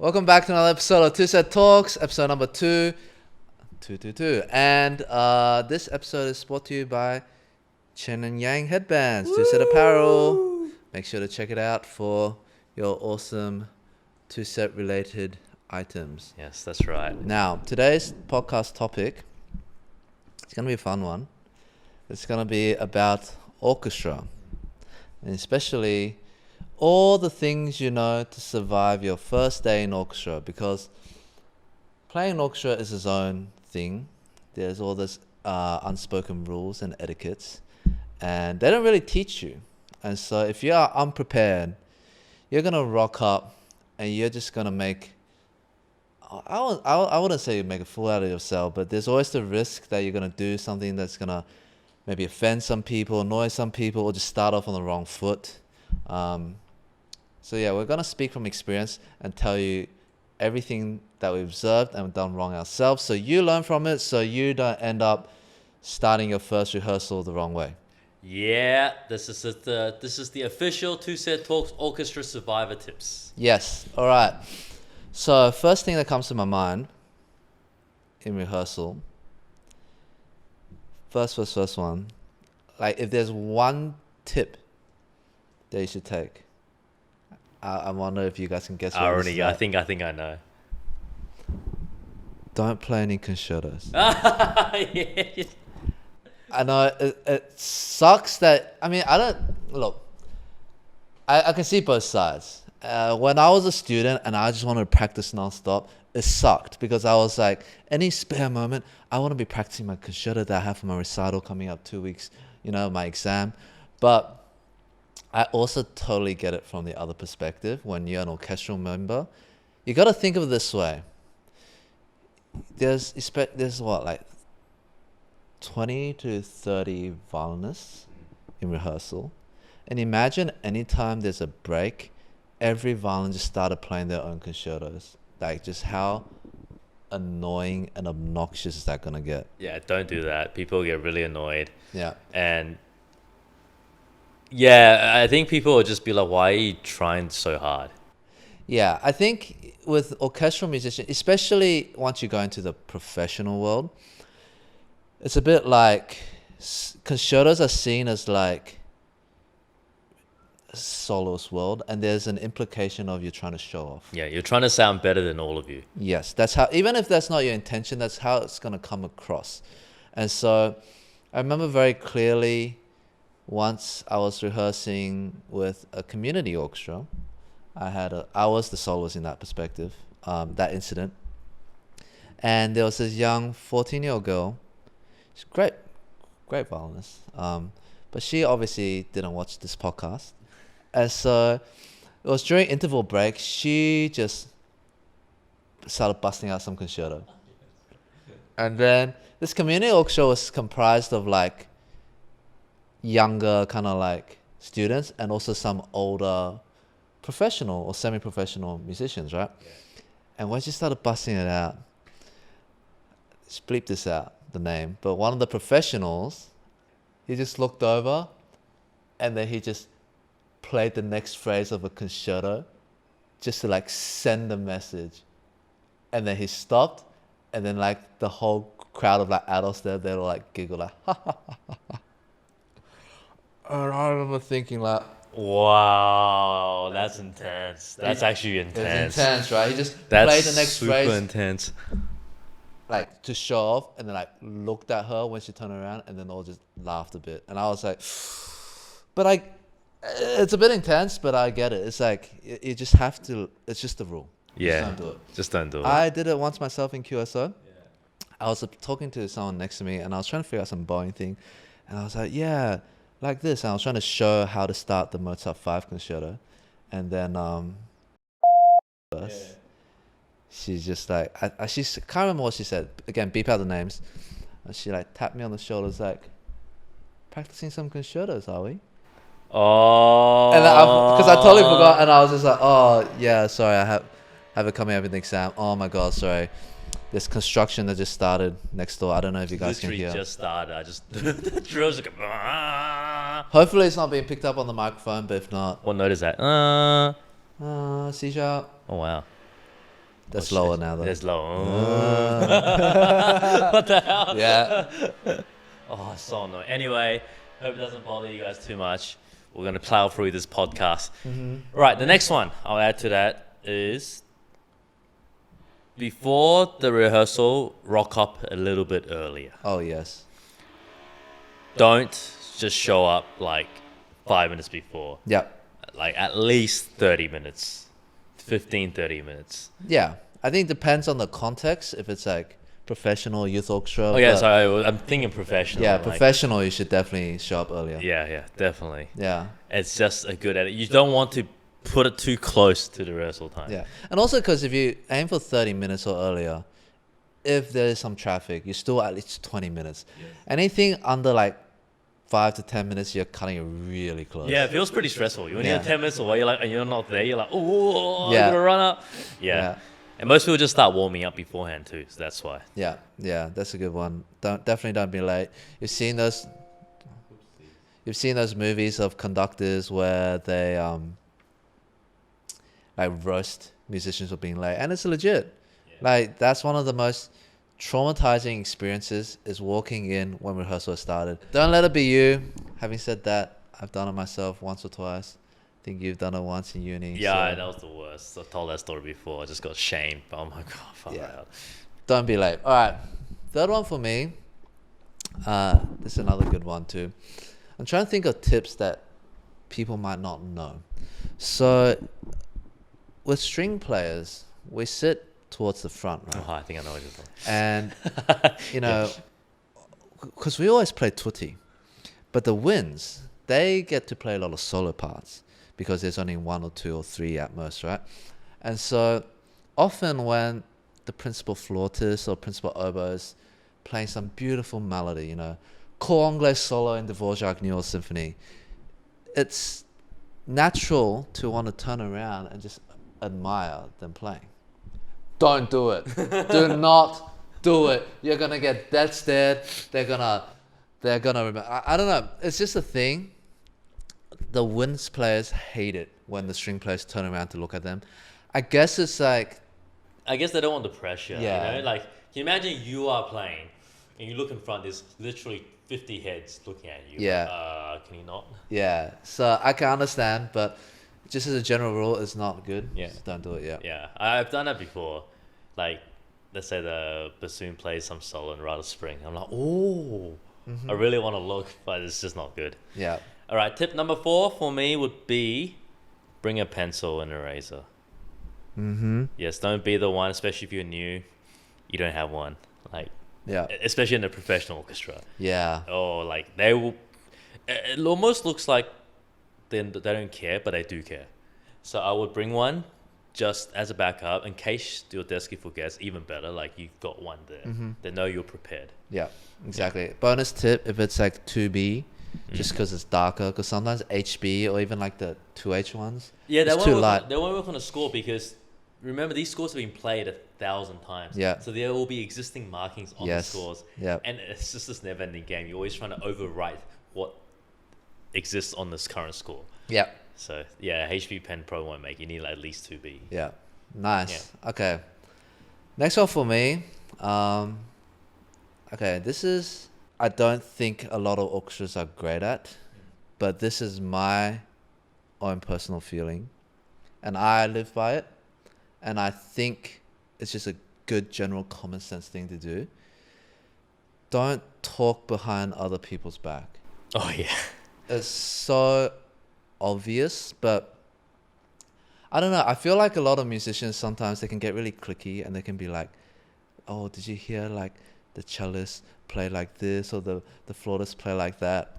Welcome back to another episode of TwoSet Talks, episode number 222. And this episode is brought to you by Chen and Yang Headbands, TwoSet Apparel. Make sure to check it out for your awesome TwoSet related items. Yes, that's right. Now, today's podcast topic, it's going to be a fun one. It's going to be about orchestra, and especially all the things you know to survive your first day in orchestra, because playing orchestra is its own thing. There's all this unspoken rules and etiquettes, and they don't really teach you. And so if you are unprepared, you're going to rock up and you're just going to make, I wouldn't say you make a fool out of yourself, but there's always the risk that you're going to do something that's going to maybe offend some people, annoy some people, or just start off on the wrong foot. So yeah, we're going to speak from experience and tell you everything that we've observed and done wrong ourselves, so you learn from it, so you don't end up starting your first rehearsal the wrong way. Yeah, this is the official TwoSet Talks Orchestra Survivor Tips. Yes, all right. So first thing that comes to my mind in rehearsal, first one, like if there's one tip that you should take, I wonder if you guys can guess what it is. I think I know. Don't play any concertos. Yeah. I know it sucks that, I mean, I can see both sides. When I was a student and I just wanted to practice nonstop, it sucked because I was like, any spare moment, I want to be practicing my concerto that I have for my recital coming up 2 weeks, my exam. But I also totally get it from the other perspective. When you're an orchestral member, you got to think of it this way. There's what, like 20 to 30 violinists in rehearsal. And imagine anytime there's a break, every violin just started playing their own concertos. Like, just how annoying and obnoxious is that going to get? Yeah, don't do that. People get really annoyed. Yeah. And yeah, I think people will just be like, why are you trying so hard? Yeah, I think with orchestral musicians, especially once you go into the professional world, it's a bit like concertos are seen as like a soloist world, and there's an implication of you trying to show off. Yeah, you're trying to sound better than all of you. Yes, that's how, even if that's not your intention, that's how it's going to come across. And so I remember very clearly once I was rehearsing with a community orchestra. I was the soloist in that perspective, that incident. And there was this young 14-year-old girl. She's great violinist. But she obviously didn't watch this podcast. And so it was during interval break, she just started busting out some concerto. And then this community orchestra was comprised of like younger kind of like students and also some older professional or semi-professional musicians, right? Yeah. And when she started busting it out, just bleep this out, the name, but one of the professionals, he just looked over and then he just played the next phrase of a concerto just to like send a message. And then he stopped, and then like the whole crowd of like adults there, they were like giggle like ha ha ha ha ha. And I remember thinking like, wow, that's intense. That's actually intense. It's intense, right? He just That's played the next super phrase intense. like to show off, and then like looked at her when she turned around, and then all just laughed a bit. And I was like, but it's a bit intense, but I get it. It's like you just have to. It's just the rule. Yeah, just don't do it. Just don't do it. I did it once myself in QSO. Yeah. I was talking to someone next to me, and I was trying to figure out some bowing thing, and I was like, yeah, like this. And I was trying to show how to start the Mozart 5 concerto, and then first. Yeah. She's just like, she can't remember what she said. Again, beep out the names. And she like tapped me on the shoulders like, practicing some concertos, are we? Oh. And because I totally forgot, and I was just like, oh yeah, sorry, I have it coming up in the exam. Oh my god, sorry. There's construction that just started next door. I don't know if you guys can hear. Just started. I just the drills like. Hopefully it's not being picked up on the microphone, but if not. What note is that? C sharp. Oh wow. That's Oh, lower shit. now though. That's low. Uh, What the hell? yeah. Oh, so annoying. Anyway, hope it doesn't bother you guys too much. We're gonna plow through this podcast. Right, the next one I'll add to that is before the rehearsal, rock up a little bit earlier. Oh yes. Don't just show up like 5 minutes before. Yep. Like at least 30 minutes. 15, 30 minutes. Yeah. I think it depends on the context. If it's like professional youth orchestra. Oh yeah, but sorry, I'm thinking professional. yeah, like- professional. You should definitely show up earlier. Yeah, definitely. Yeah. It's just a good edit. You don't want to put it too close to the rehearsal time. Yeah. And also because if you aim for 30 minutes or earlier, if there is some traffic, you still at least 20 minutes. Yes. Anything under like 5 to 10 minutes, you're cutting it really close. Yeah, it feels pretty stressful. When Yeah. you're 10 minutes away, you're like, and you're not there, you're like, oh, Yeah. I'm gonna run up. Yeah. Yeah. And most people just start warming up beforehand too, so that's why. Yeah, that's a good one. Definitely don't be late. You've seen those movies of conductors where they like roast musicians for being late, and it's legit. Yeah. Like that's one of the most traumatizing experiences is walking in when rehearsal has started. Don't let it be you. Having said that, I've done it myself once or twice. I think you've done it once in uni. Yeah, so that was the worst. I've told that story before. I just got shamed. But I'm like, oh, fuck Yeah. out. don't be late. All right, third one for me. This is another good one too. I'm trying to think of tips that people might not know. So, with string players, we sit towards the front, right? Oh, I think I know what you're talking. And you know, because we always play tutti, but the winds they get to play a lot of solo parts because there's only 1 or 2 or 3 at most, right? And so often when the principal flautist or principal oboe is playing some beautiful melody, you know, Cor Anglais solo in Dvorak New York Symphony, it's natural to want to turn around and just admire them playing. Don't do it. Do not do it. You're gonna get dead stared. They're gonna remember. I don't know. It's just a thing. The winds players hate it when the string players turn around to look at them. I guess it's like, I guess they don't want the pressure. Yeah. You know, like, can you imagine you are playing and you look in front, there's literally 50 heads looking at you. Yeah. Like, can you not? yeah. So I can understand, but just as a general rule, it's not good. Yeah. So don't do it. Yeah. Yeah, I've done that before. Like, let's say the bassoon plays some solo in Rada Spring. I'm like, oh, I really want to look, but it's just not good. Yeah. All right, tip number 4 for me would be bring a pencil and eraser. Mm-hmm. Yes, don't be the one, especially if you're new, you don't have one. Like, Yeah. especially in a professional orchestra. Yeah. Or like they will. It almost looks like they don't care, but they do care. So I would bring one just as a backup in case your desk forgets. Even better, like you've got one there. They know you're prepared. Yeah. Exactly. Bonus tip: if it's like 2B, just because it's darker, because sometimes HB or even like the 2H ones, Yeah, it's too light. They won't work on a score because remember these scores have been played 1,000 times. Yeah. So there will be existing markings on Yes. the scores. Yeah. And it's just this never-ending game. You're always trying to overwrite what exists on this current score. Yeah. So yeah, HB Pen Pro won't make. You need like at least 2B. Yeah. Nice. Okay. Next one for me. Okay, this is I don't think a lot of orchestras are great at, but this is my own personal feeling, and I live by it, and I think it's just a good general common sense thing to do. Don't talk behind other people's back. Oh yeah. It's so obvious, but I don't know. I feel like a lot of musicians sometimes they can get really cliquey and they can be like, "Oh, did you hear like the cellist play like this or the flautist play like that?"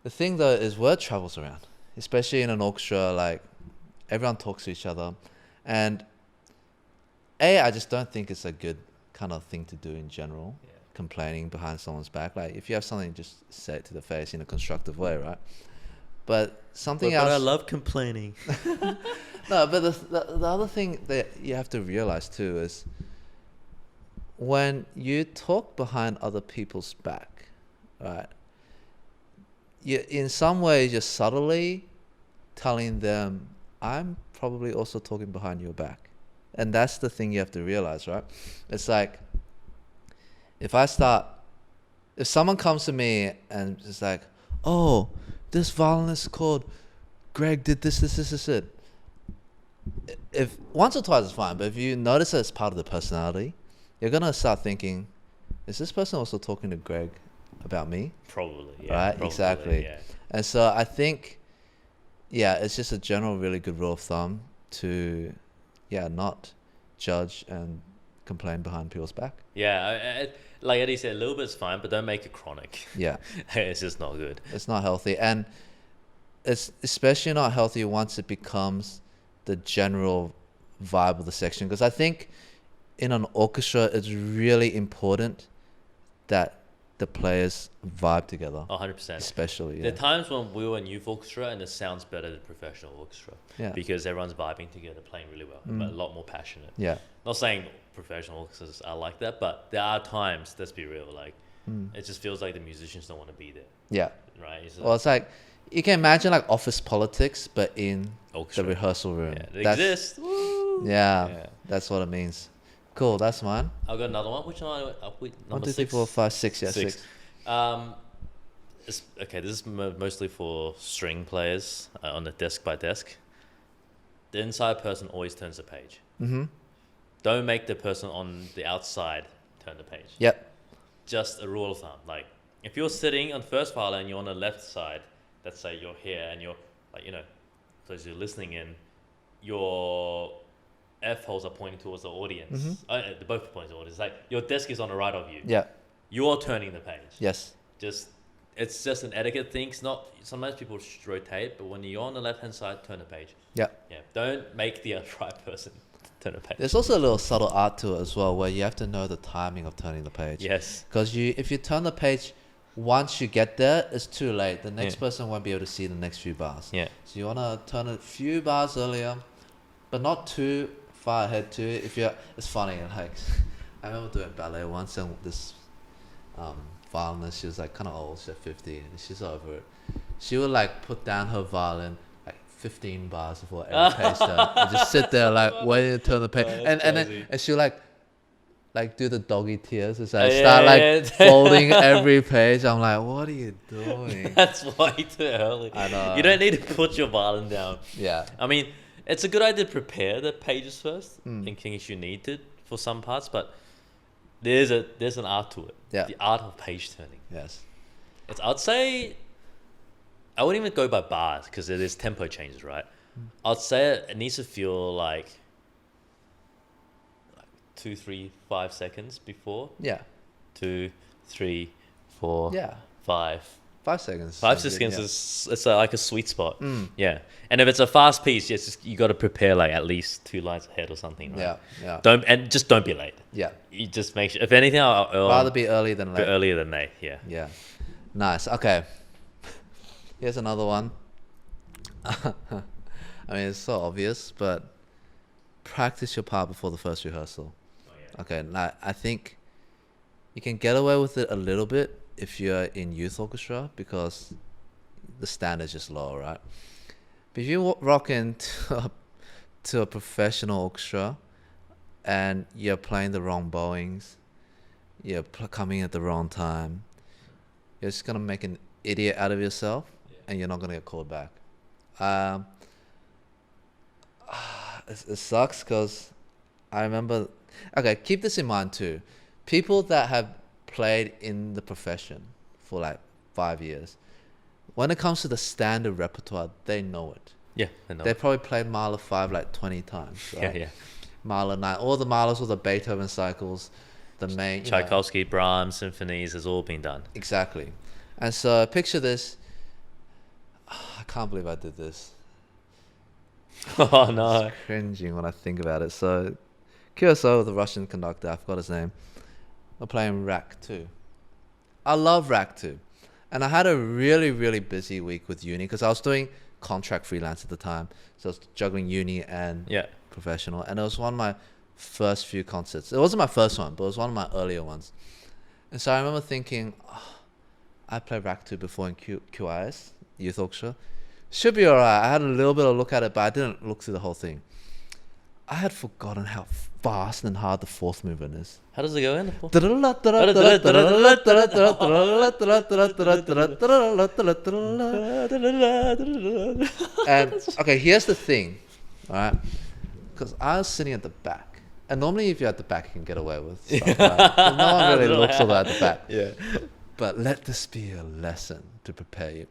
The thing though is word travels around, especially in an orchestra. Like everyone talks to each other, and I just don't think it's a good kind of thing to do in general. Yeah. Complaining behind someone's back. Like if you have something, just say it to the face in a constructive way, right? But something else. But I love complaining. No, but the other thing that you have to realize too is when you talk behind other people's back, right? You in some ways you're subtly telling them, I'm probably also talking behind your back. And that's the thing you have to realize, right? It's like, if someone comes to me and it's like, oh, this violinist called Greg did this, it. If once or twice is fine, but if you notice that it's part of the personality, you're gonna start thinking, is this person also talking to Greg about me? Probably, yeah. Right? Probably, Exactly. yeah. And so I think, yeah, it's just a general really good rule of thumb to, not judge and complain behind people's back. Yeah, like Eddie said, a little bit's fine, but don't make it chronic. Yeah. It's just not good. It's not healthy. And it's especially not healthy once it becomes the general vibe of the section. Because I think in an orchestra, it's really important that the players vibe together. 100%. Especially, There are times when we were in youth orchestra and it sounds better than professional orchestra. Yeah. Because everyone's vibing together, playing really well, but a lot more passionate. Yeah. Not saying professional orchestras are like that, but there are times, let's be real, like it just feels like the musicians don't want to be there, Yeah. right? Well, it's like, you can imagine like office politics, but in Orchestra. the rehearsal room. Yeah, they exist. Woo! Yeah, that's what it means. Cool, that's mine. I've got another one. Which one? Number 1, 2, 3, six? 4, 5, 6. Yeah, 6. Okay, this is mostly for string players on the desk by desk. The inside person always turns the page. Mm-hmm. Don't make the person on the outside turn the page. Yep. Just a rule of thumb. Like, if you're sitting on first file and you're on the left side, let's say you're here and you're, like, those who are listening in, your F holes are pointing towards the audience. Mm-hmm. They're both pointing towards the audience. Like, your desk is on the right of you. Yeah. You're turning the page. Yes. It's just an etiquette thing. It's not. Sometimes people rotate, but when you're on the left hand side, turn the page. Yeah. Yeah. Don't make the right person turn the page. There's also a little subtle art to it as well, where you have to know the timing of turning the page. Yes. Because if you turn the page, once you get there, it's too late. The next person won't be able to see the next few bars. Yeah. So you want to turn a few bars earlier, but not too far ahead too. It's funny. Like, I remember doing ballet once, and this violinist, she was like kind of old, she's like 50, and she's over it. She would like put down her violin like 15 bars before every page turn, and just sit there like waiting to turn the page, and she would like do the doggy tears. It's like folding every page. I'm like, what are you doing? That's way too early. I know. You don't need to put your violin down. Yeah. I mean, it's a good idea to prepare the pages first, in case you need to for some parts, but there's an art to it. Yeah. The art of page turning. Yes. I'd say I wouldn't even go by bars because there's tempo changes, right? I'd say it needs to feel like 2, 3, 5 seconds before. Yeah. 2, 3, 4, Yeah. 5. 5 seconds. 5 seconds is like a sweet spot. Yeah. And if it's a fast piece, you got to prepare like at least 2 lines ahead or something, right? Yeah. Don't be late. Yeah. You just make sure. If anything, I'll Rather be early than late. earlier than late. Yeah. Yeah. Nice. Okay. Here's another one. I mean, it's so obvious, but practice your part before the first rehearsal. Oh, yeah. Okay. Now, I think you can get away with it a little bit if you're in youth orchestra because the standard is just low, right? But if you rock into a professional orchestra and you're playing the wrong bowings, you're coming at the wrong time, you're just gonna make an idiot out of yourself, and you're not gonna get called back. It sucks because I remember. Okay, keep this in mind too. People that have played in the profession for like 5 years, when it comes to the standard repertoire, they know it. Yeah, I know. They probably played Mahler 5 like 20 times. Right? Yeah. Mahler 9, all the Mahlers, all the Beethoven cycles, the main Tchaikovsky, Brahms, symphonies has all been done. Exactly. And so picture this. I can't believe I did this. Oh no. It's cringing when I think about it. So QSO, the Russian conductor, I forgot his name, we're playing Rack 2. I love Rack 2. And I had a really, really busy week with uni because I was doing contract freelance at the time. So I was juggling uni and professional. And it was one of my first few concerts. It wasn't my first one, but it was one of my earlier ones. And so I remember thinking, I played Rack 2 before in QIS, Youth Orchestra. Should be alright. I had a little bit of a look at it, but I didn't look through the whole thing. I had forgotten how fast and hard the fourth movement is. How does it go in? And okay, here's the thing, alright? Because I was sitting at the back, and normally if you're at the back, you can get away with stuff. Right? 'Cause no one really looks over at the back. Yeah. But let this be a lesson to prepare you.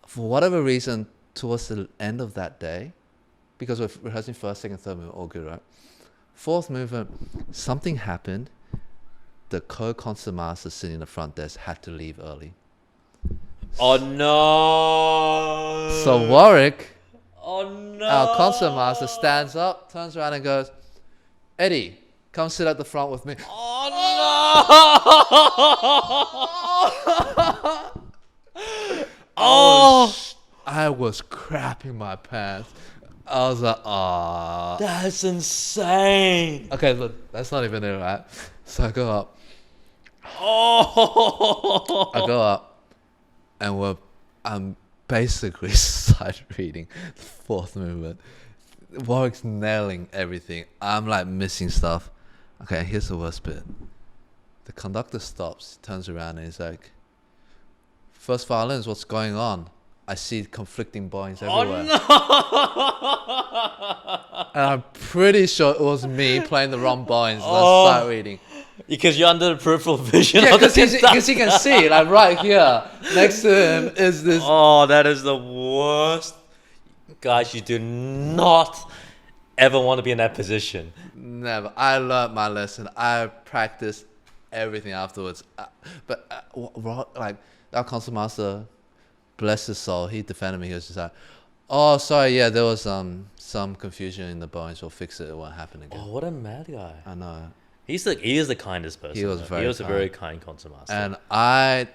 For whatever reason, towards the end of that day, because we're rehearsing first, second, third movement, all good, right? Fourth movement, something happened. The co-concert master sitting in the front desk had to leave early. Oh no! So Warwick, Oh no! our concert master, stands up, turns around and goes, Eddie, come sit at the front with me. Oh no! Oh! I was crapping my pants. I was like, ah. That's insane! Okay, look, that's not even it, right? So I go up. Oh! I go up, and I'm basically sight reading the fourth movement. Warwick's nailing everything. I'm like missing stuff. Okay, here's the worst bit. The conductor stops, turns around, and he's like, "First violins, what's going on? I see conflicting bowings everywhere." Oh no! And I'm pretty sure it was me playing the wrong bowings and Oh. sight reading. Because you're under the peripheral vision. Yeah, of the because he can see, like right here, next to him is this. Oh, that is the worst. Guys, you do not ever want to be in that position. Never. I learned my lesson. I practiced everything afterwards. Like our concert master, bless his soul, he defended me. He was just like, "Oh, sorry, yeah, there was some confusion in the bowings. We'll fix it. It won't happen again." Oh, what a mad guy. I know. He is the kindest person. He was though. very He was a kind. very kind concert master. And I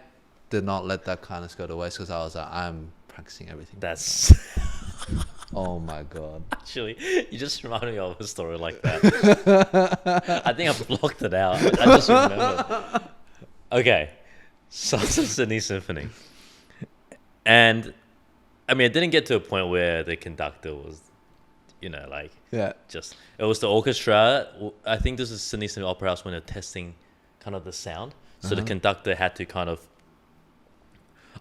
did not let that kindness go to waste because I was like, I'm practicing everything. That's Oh my god. actually, you just reminded me of a story like that. I think I blocked it out. I just remembered. Okay, Sons of Sydney Symphony, and I mean, it didn't get to a point where the conductor was, like Yeah. just it was the orchestra. I think this is Sydney Symphony Opera House when they're testing kind of the sound. So the conductor had to kind of.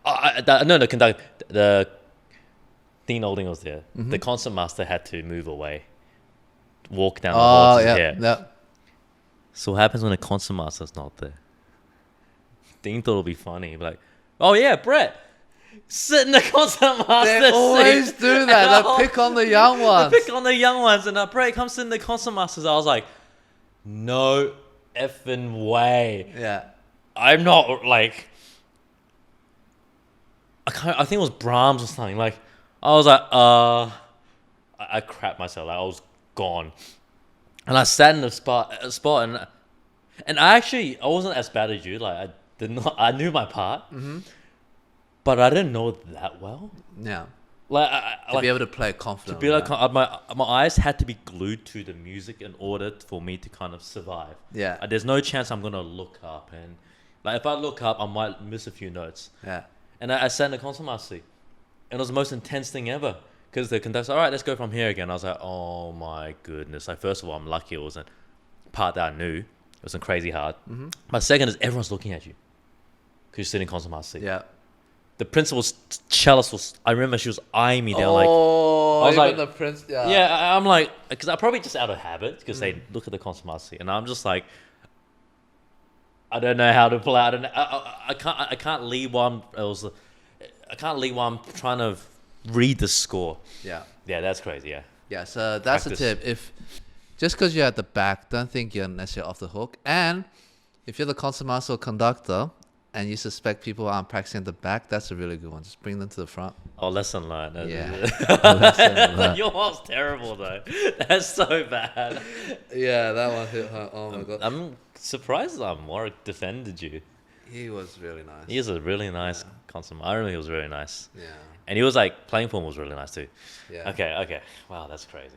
The conductor, the Dean Olding was there. The concert master had to move away, walk down the hall. Oh to yeah. here. Yeah. So what happens when the concert master's not there? Dean thought it'll be funny. He'd be like, "Oh yeah, Brett, sit in the concert master They always seat." do that. They pick on the young ones. They pick on the young ones, and Brett comes in the concert masters. I was like, no effing way. Yeah. I'm not like. I think it was Brahms or something. Like, I was like, I crapped myself. Like, I was gone, and I sat in the spot, and I wasn't as bad as you. Like, I knew my part, but I didn't know it that well. Yeah. Like, To be able to play confidently. to be like, my eyes had to be glued to the music in order for me to kind of survive. Yeah. There's no chance I'm gonna look up, and like if I look up, I might miss a few notes. Yeah. And I sat in the concert master seat, and it was the most intense thing ever. Because the conductor's, all right, let's go from here again. I was like, oh my goodness. Like, first of all, I'm lucky it wasn't part that I knew. It wasn't crazy hard. But second is everyone's looking at you. Because you're sitting in concert master seat. Yeah. The principal's cellist was, I remember she was eyeing me down like, Oh, I was even like- the prince. Yeah. yeah, I'm like, because I probably just out of habit, because they look at the concert master seat, and I'm just like, I don't know how to play. I don't know. I can't lead while I can't lead while I'm trying to read the score. Yeah. Yeah, that's crazy. Yeah. Yeah. So that's Practice. the tip. If just because you're at the back, don't think you're necessarily off the hook. And if you're the concert master or conductor, and you suspect people aren't practicing at the back, that's a really good one. Just bring them to the front. Oh, lesson learned. Yeah. Lesson learned. Your one's terrible though. That's so bad. Yeah, that one hit home. Oh my god. I'm surprised that Warwick defended you. He was really nice. He is a really nice concert. I remember he was really nice. Yeah. And he was like, playing form was really nice too. Yeah. Okay. Wow, that's crazy.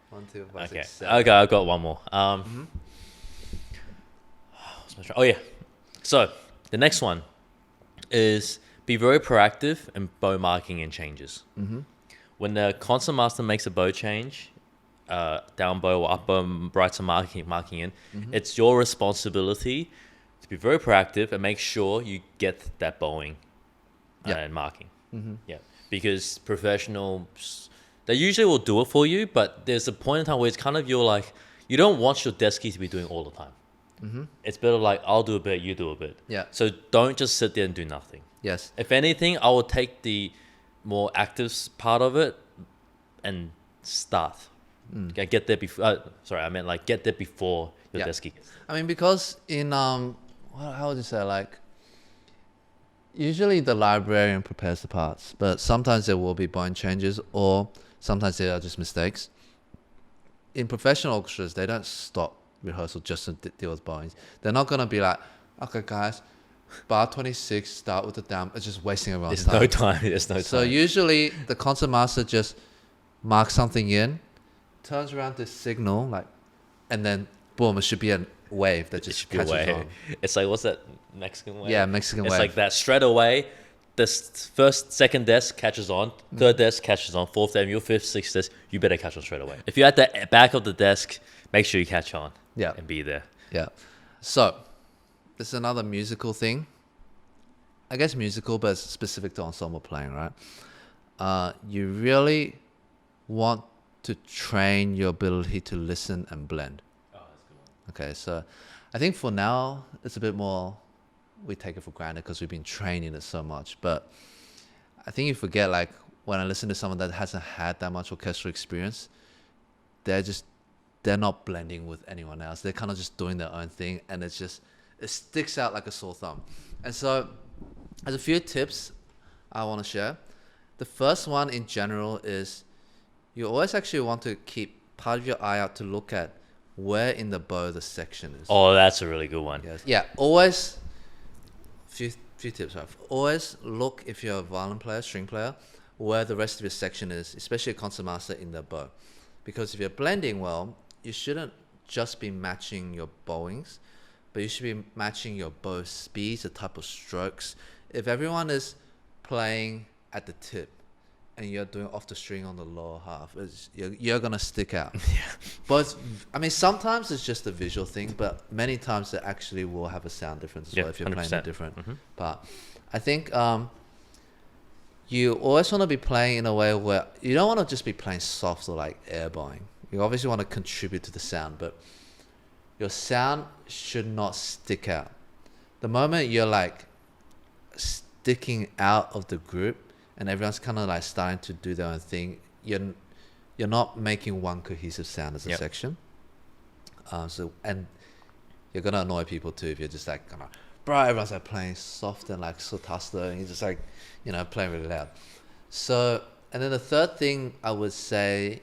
1, 2, 5, Okay. 6, 7. Okay, I've got one more. What's my oh yeah. So the next one is be very proactive in bow marking and changes. when the concert master makes a bow change, down bow or up bow, brighter marking in, it's your responsibility to be very proactive and make sure you get that bowing and marking. Yeah, because professionals, they usually will do it for you, but there's a point in time where it's kind of you don't want your deskies to be doing all the time. It's better like, I'll do a bit, you do a bit. Yeah. So don't just sit there and do nothing. Yes. If anything, I will take the more active part of it and start. Get there before. Sorry, I meant like get there before your desky. I mean, because in how would you say, like, usually the librarian prepares the parts, but sometimes there will be bowing changes, or sometimes they are just mistakes. In professional orchestras, they don't stop rehearsal just to deal with bowings. They're not gonna be like, okay, guys, bar 26, start with the down. It's just wasting everyone's time. There's no time. So usually the concert master just marks something in, turns around to signal, like, and then boom, it should be a wave that just catches on. It's like, what's that Mexican wave? Yeah, Mexican wave. It's like that straight away. This second desk catches on, third desk catches on, fourth desk, your fifth, sixth desk, you better catch on straight away. If you're at the back of the desk, make sure you catch on. Yeah. And be there. Yeah. So this is another musical thing. I guess musical, but it's specific to ensemble playing, right? You really want to train your ability to listen and blend. Oh, that's a good one. Okay, so I think for now, it's a bit more, we take it for granted because we've been training it so much. But I think you forget, like, when I listen to someone that hasn't had that much orchestral experience, they're not blending with anyone else. They're kind of just doing their own thing, and it sticks out like a sore thumb. And so there's a few tips I want to share. The first one in general is you always actually want to keep part of your eye out to look at where in the bow the section is. Oh, that's a really good one. Yes. Yeah, always, few tips. Right? Always look, if you're a violin player, string player, where the rest of your section is, especially a concert master in the bow. Because if you're blending well, you shouldn't just be matching your bowings, but you should be matching your bow speeds, the type of strokes. If everyone is playing at the tip and you're doing off the string on the lower half, you're going to stick out. But I mean, sometimes it's just a visual thing, but many times it actually will have a sound difference as well if you're 100%. playing a different part. I think you always want to be playing in a way where you don't want to just be playing soft or like air bowing. You obviously want to contribute to the sound, but your sound should not stick out. The moment you're like sticking out of the group and everyone's kind of like starting to do their own thing, you're not making one cohesive sound as a section. And you're gonna annoy people too if you're just like, bro, everyone's like playing soft and like so tasto, and you're just like, playing really loud. So, and then the third thing I would say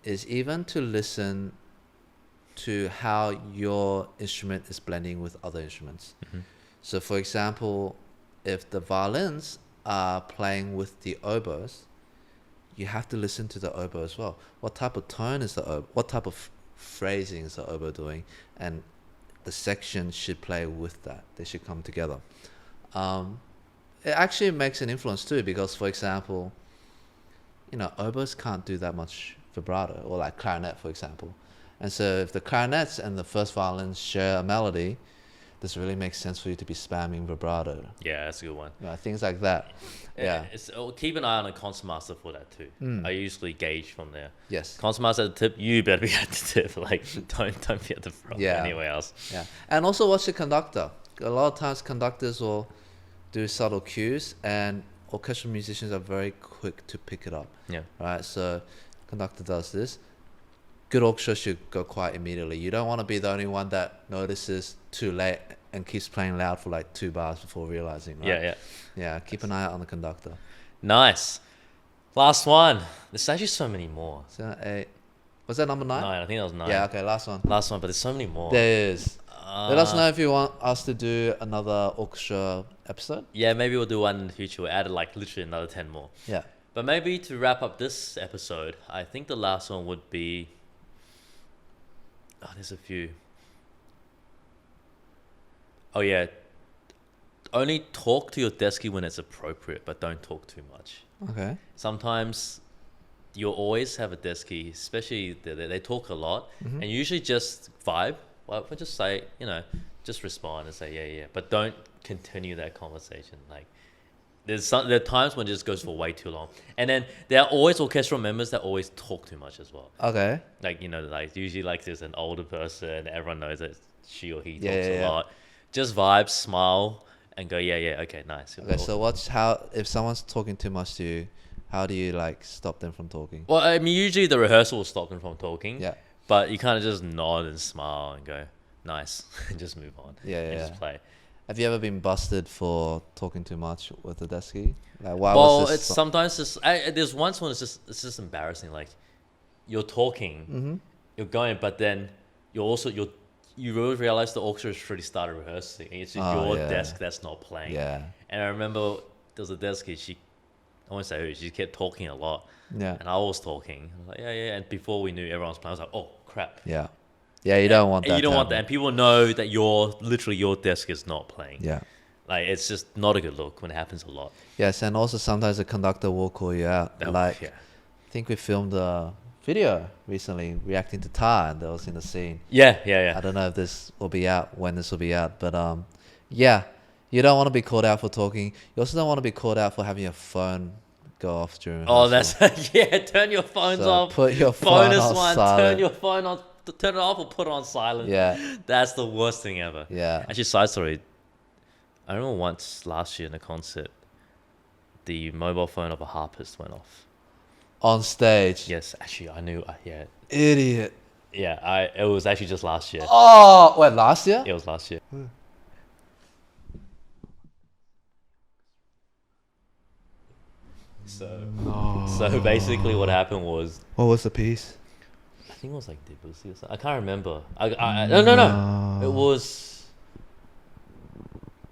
is even to listen to how your instrument is blending with other instruments. So for example, if the violins are playing with the oboes, you have to listen to the oboe as well. What type of tone is the oboe? What type of phrasing is the oboe doing? And the section should play with that. They should come together. It actually makes an influence too, because for example, oboes can't do that much vibrato, or like clarinet, for example. And so if the clarinets and the first violins share a melody, this really makes sense for you to be spamming vibrato. Yeah, that's a good one. Things like that. Yeah. Keep an eye on a concert master for that too. I usually gauge from there. Yes. Concert master at the tip, you better be at the tip. Like, don't be at the front anywhere else. Yeah. And also watch the conductor. A lot of times conductors will do subtle cues, and orchestral musicians are very quick to pick it up. Yeah. Right. So conductor does this. Good orchestra should go quiet immediately. You don't want to be the only one that notices too late and keeps playing loud for like 2 bars before realizing. Right? Yeah. Keep an eye out on the conductor. Nice. Last one. There's actually so many more. So was that number 9? 9. I think that was 9. Yeah. Okay. Last one. Last one, but there's so many more. There is. Let us know if you want us to do another orchestra episode. Yeah, maybe we'll do one in the future. We'll add like literally another 10 more. Yeah. But maybe to wrap up this episode, I think the last one would be... Oh, there's a few. Oh, yeah. Only talk to your deskie when it's appropriate, but don't talk too much. Okay. Sometimes you'll always have a deskie, especially they talk a lot, and you usually just vibe. Well, just say, just respond and say yeah, but don't continue that conversation. Like there are times when it just goes for way too long, and then there are always orchestral members that always talk too much as well. Okay. Like like usually like there's an older person, everyone knows that she or he talks Yeah, a yeah. lot. Just vibe, smile, and go yeah, okay, nice. Okay, so if someone's talking too much to you, how do you like stop them from talking? Well, I mean, usually the rehearsal will stop them from talking. Yeah. But you kind of just nod and smile and go, nice, and just move on. Yeah, and yeah. just play. Have you ever been busted for talking too much with the deskie? Like, why Well, was this? it's sometimes just there's once when it's just embarrassing. Like you're talking, you're going, but then you really realize the orchestra has already started rehearsing. And it's just your desk that's not playing. Yeah. And I remember there was a deskie. I won't say who. She kept talking a lot. Yeah. And I was talking. I was like, yeah. And before we knew everyone was playing, I was like, oh crap. Yeah. Yeah, you don't want that. And you don't to want that. And people know that your desk is not playing. Yeah. Like it's just not a good look when it happens a lot. Yes, and also sometimes the conductor will call you out. I think we filmed a video recently reacting to Tar, and that was in the scene. Yeah. I don't know if this will be out, when this will be out, but yeah, you don't want to be called out for talking. You also don't want to be called out for having your phone go off during. Oh, rehearsal. that's turn your phones So off. put your phone Bonus on one. silent. Turn your phone on. Turn it off or put it on silent. Yeah. That's the worst thing ever. Yeah. Actually, side story. I remember once last year in a concert, the mobile phone of a harpist went off. On stage. Yes, actually, I knew. Yeah, Idiot. yeah. It was actually just last year. Oh, wait, last year? It was last year. So basically, what happened was, What was the piece? I think it was like Debussy or something. I can't remember. No. It was.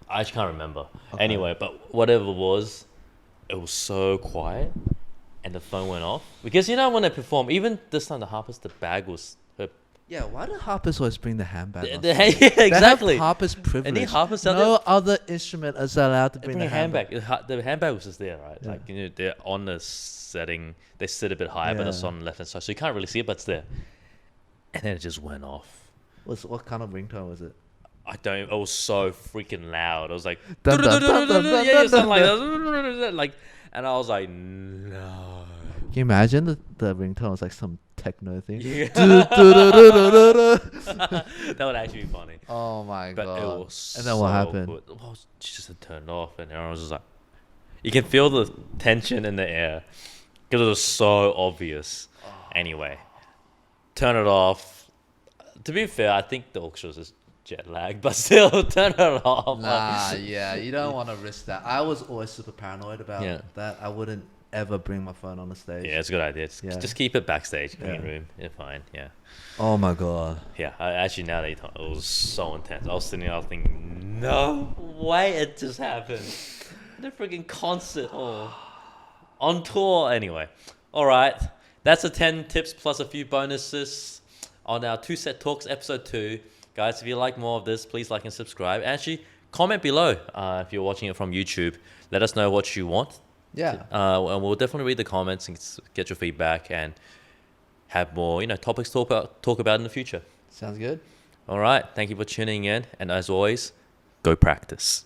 I actually can't remember. Okay. Anyway, but whatever it was so quiet, and the phone went off because when they perform, even this time the harpist, the bag was. Yeah, why do harpists always bring the handbag? on Yeah, stage? exactly. They have harpist privilege. Any harpists out No other instrument is allowed to bring Bring the a handbag. handbag. The handbag was just there, right? Yeah. Like they're on the setting. They sit a bit higher, but it's Yeah. on the left hand side, so you can't really see it, but it's there. And then it just went off. What kind of ringtone was it? I don't. It was so freaking loud. I was like, Dun, dun, dun, dun, dun, yeah, dun, something like dun. that. Like, and I was like, no. Can you imagine the ringtone was like some techno thing? Yeah. Du-du-du-du-du-du. That would actually be funny. Oh my But god! it was. And then what so happened? good. Well, she just had turned off, and everyone was just like, you can feel the tension in the air because it was so obvious. Anyway, turn it off. To be fair, I think the orchestra was just jet lag, but still, turn it off. Nah, yeah, you don't want to risk that. I was always super paranoid about that. I wouldn't ever bring my phone on the stage. Yeah, it's a good idea. Just keep it backstage, green room. You're fine. Yeah. Oh my god. Yeah. Actually, now that you talk, it was so intense. I was sitting there, I was thinking, no way it just happened. The freaking concert hall. On tour. Anyway. All right. That's the 10 tips plus a few bonuses on our TwoSet Talks episode 2. Guys, if you like more of this, please like and subscribe. Actually, comment below if you're watching it from YouTube. Let us know what you want. Yeah. And we'll definitely read the comments and get your feedback and have more, topics to talk about in the future. Sounds good. All right. Thank you for tuning in. And as always, go practice.